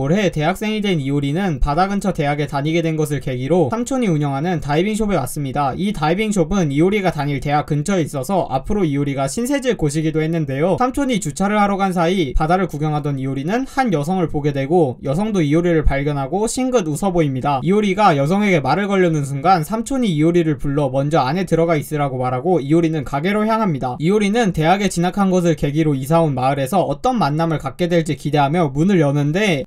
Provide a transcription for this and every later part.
올해 대학생이 된 이효리는 바다 근처 대학에 다니게 된 것을 계기로 삼촌이 운영하는 다이빙숍에 왔습니다. 이 다이빙숍은 이효리가 다닐 대학 근처에 있어서 앞으로 이효리가 신세질 곳이기도 했는데요. 삼촌이 주차를 하러 간 사이 바다를 구경하던 이효리는 한 여성을 보게 되고 여성도 이효리를 발견하고 싱긋 웃어 보입니다. 이효리가 여성에게 말을 걸려는 순간 삼촌이 이효리를 불러 먼저 안에 들어가 있으라고 말하고 이효리는 가게로 향합니다. 이효리는 대학에 진학한 것을 계기로 이사온 마을에서 어떤 만남을 갖게 될지 기대하며 문을 여는데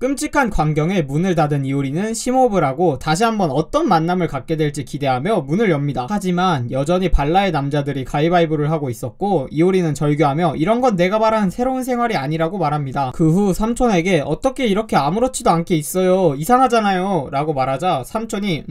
끔찍한 광경에 문을 닫은 이효리는 심호흡을 하고 다시 한번 어떤 만남을 갖게 될지 기대하며 문을 엽니다. 하지만 여전히 발라의 남자들이 가위바위보를 하고 있었고 이효리는 절규하며 이런 건 내가 말한 새로운 생활이 아니라고 말합니다. 그 후 삼촌에게 어떻게 이렇게 아무렇지도 않게 있어요, 이상하잖아요 라고 말하자 삼촌이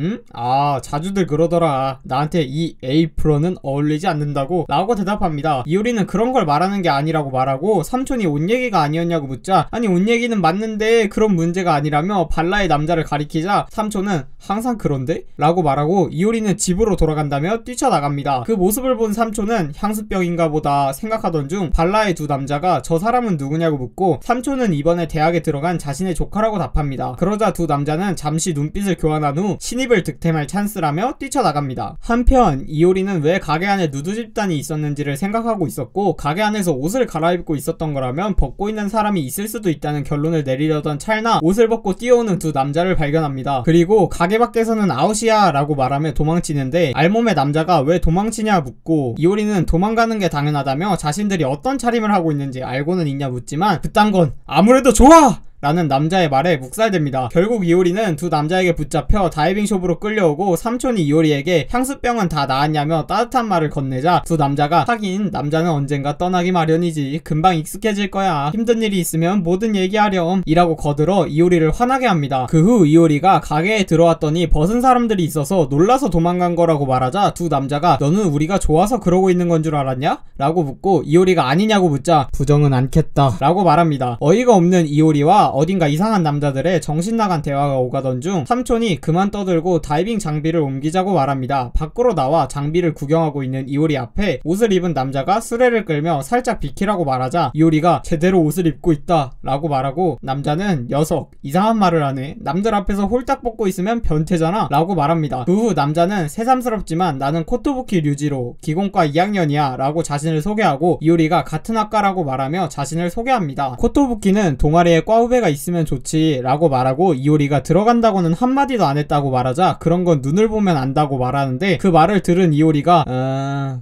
자주들 그러더라, 나한테 이 에이프런은 어울리지 않는다고 라고 대답합니다. 이효리는 그런 걸 말하는 게 아니라고 말하고 삼촌이 옷 얘기가 아니었냐고 묻자 아니 옷 얘기는 맞는데 그런 문제가 아니라며 발라의 남자를 가리키자 삼촌은 항상 그런데? 라고 말하고 이효리는 집으로 돌아간다며 뛰쳐나갑니다. 그 모습을 본 삼촌은 향수병인가 보다 생각하던 중 발라의 두 남자가 저 사람은 누구냐고 묻고 삼촌은 이번에 대학에 들어간 자신의 조카라고 답합니다. 그러자 두 남자는 잠시 눈빛을 교환한 후 신입을 득템할 찬스라며 뛰쳐나갑니다. 한편 이효리는 왜 가게 안에 누드 집단이 있었는지를 생각하고 있었고 가게 안에서 옷을 갈아입고 있었던 거라면 벗고 있는 사람이 있을 수도 있다는 결론을 내리려던 찰나 옷을 벗고 뛰어오는 두 남자를 발견합니다. 그리고 가게 밖에서는 아웃이야 라고 말하며 도망치는데 알몸의 남자가 왜 도망치냐 묻고 이효리는 도망가는 게 당연하다며 자신들이 어떤 차림을 하고 있는지 알고는 있냐 묻지만 그딴 건 아무래도 좋아! 라는 남자의 말에 묵살됩니다. 결국 이효리는 두 남자에게 붙잡혀 다이빙숍으로 끌려오고 삼촌이 이효리에게 향수병은 다 나았냐며 따뜻한 말을 건네자 두 남자가 하긴 남자는 언젠가 떠나기 마련이지 금방 익숙해질 거야, 힘든 일이 있으면 뭐든 얘기하렴 이라고 거들어 이효리를 화나게 합니다. 그 후 이효리가 가게에 들어왔더니 벗은 사람들이 있어서 놀라서 도망간 거라고 말하자 두 남자가 너는 우리가 좋아서 그러고 있는 건 줄 알았냐? 라고 묻고 이효리가 아니냐고 묻자 부정은 않겠다 라고 말합니다. 어이가 없는 이효리와 어딘가 이상한 남자들의 정신나간 대화가 오가던 중 삼촌이 그만 떠들고 다이빙 장비를 옮기자고 말합니다. 밖으로 나와 장비를 구경하고 있는 이효리 앞에 옷을 입은 남자가 수레를 끌며 살짝 비키라고 말하자 이효리가 제대로 옷을 입고 있다 라고 말하고 남자는 녀석 이상한 말을 하네, 남들 앞에서 홀딱 벗고 있으면 변태잖아 라고 말합니다. 그 후 남자는 새삼스럽지만 나는 코토부키 류지로 기공과 2학년이야 라고 자신을 소개하고 이효리가 같은 학과라고 말하며 자신을 소개합니다. 코토부키는 동아리에 과후배 후배가 있으면 좋지 라고 말하고 이효리가 들어간다고는 한마디도 안 했다고 말하자 그런 건 눈을 보면 안다고 말하는데 그 말을 들은 이효리가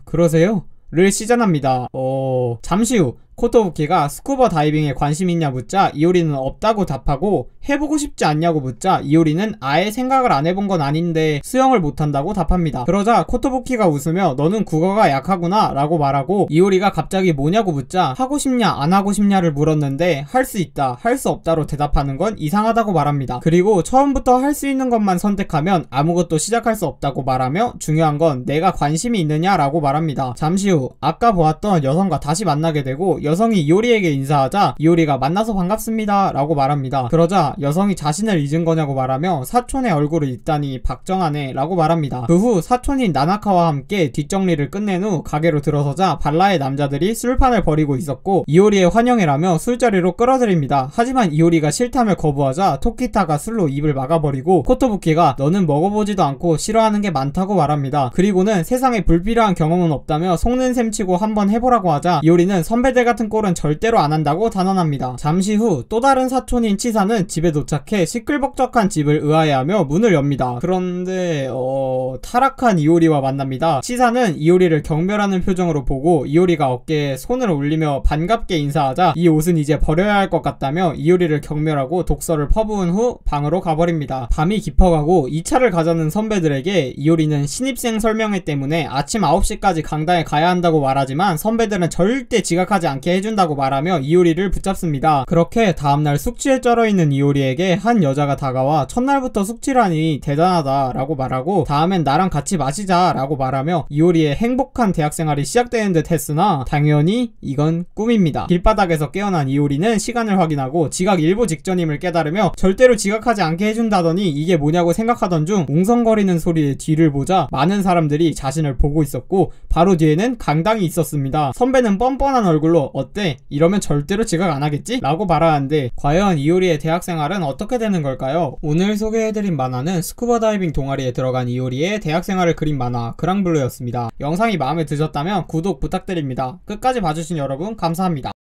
그러세요? 를 시전합니다. 잠시 후 코토부키가 스쿠버 다이빙에 관심 있냐 묻자 이효리는 없다고 답하고 해보고 싶지 않냐고 묻자 이효리는 아예 생각을 안 해본 건 아닌데 수영을 못한다고 답합니다. 그러자 코토부키가 웃으며 너는 국어가 약하구나 라고 말하고 이효리가 갑자기 뭐냐고 묻자 하고 싶냐 안 하고 싶냐를 물었는데 할 수 있다 할 수 없다로 대답하는 건 이상하다고 말합니다. 그리고 처음부터 할 수 있는 것만 선택하면 아무것도 시작할 수 없다고 말하며 중요한 건 내가 관심이 있느냐 라고 말합니다. 잠시 후 아까 보았던 여성과 다시 만나게 되고 여성이 이효리에게 인사하자 이효리가 만나서 반갑습니다 라고 말합니다. 그러자 여성이 자신을 잊은 거냐고 말하며 사촌의 얼굴을 잊다니 박정하네 라고 말합니다. 그 후 사촌인 나나카와 함께 뒷정리를 끝낸 후 가게로 들어서자 발라의 남자들이 술판을 벌이고 있었고 이효리의 환영이라며 술자리로 끌어들입니다. 하지만 이효리가 싫다며 거부하자 토키타가 술로 입을 막아버리고 코토부키가 너는 먹어보지도 않고 싫어하는 게 많다고 말합니다. 그리고는 세상에 불필요한 경험은 없다며 속는 셈 치고 한번 해보라고 하자 이효리는 선배들 같은 꼴은 절대로 안 한다고 단언합니다. 잠시 후 또 다른 사촌인 치사는 집에 도착해 시끌벅적한 집을 의아해하며 문을 엽니다. 그런데 타락한 이효리와 만납니다. 치사는 이효리를 경멸하는 표정으로 보고 이효리가 어깨에 손을 올리며 반갑게 인사하자 이 옷은 이제 버려야 할 것 같다며 이효리를 경멸하고 독서를 퍼부은 후 방으로 가버립니다. 밤이 깊어가고 2차를 가자는 선배들에게 이효리는 신입생 설명회 때문에 아침 9시까지 강당에 가야 한다고 말하지만 선배들은 절대 지각하지 않게 해준다고 말하며 이효리를 붙잡습니다. 그렇게 다음날 숙취에 쩔어있는 이효리에게 한 여자가 다가와 첫날부터 숙취라니 대단하다 라고 말하고 다음엔 나랑 같이 마시자 라고 말하며 이효리의 행복한 대학생활이 시작되는 듯 했으나 당연히 이건 꿈입니다. 길바닥에서 깨어난 이효리는 시간을 확인하고 지각 일보 직전임을 깨달으며 절대로 지각하지 않게 해준다더니 이게 뭐냐고 생각하던 중 웅성거리는 소리에 뒤를 보자 많은 사람들이 자신을 보고 있었고 바로 뒤에는 강당이 있었습니다. 선배는 뻔뻔한 얼굴로 어때? 이러면 절대로 지각 안 하겠지? 라고 말하는데 과연 이효리의 대학생활은 어떻게 되는 걸까요? 오늘 소개해드린 만화는 스쿠버 다이빙 동아리에 들어간 이효리의 대학생활을 그린 만화 그랑블루였습니다. 영상이 마음에 드셨다면 구독 부탁드립니다. 끝까지 봐주신 여러분 감사합니다.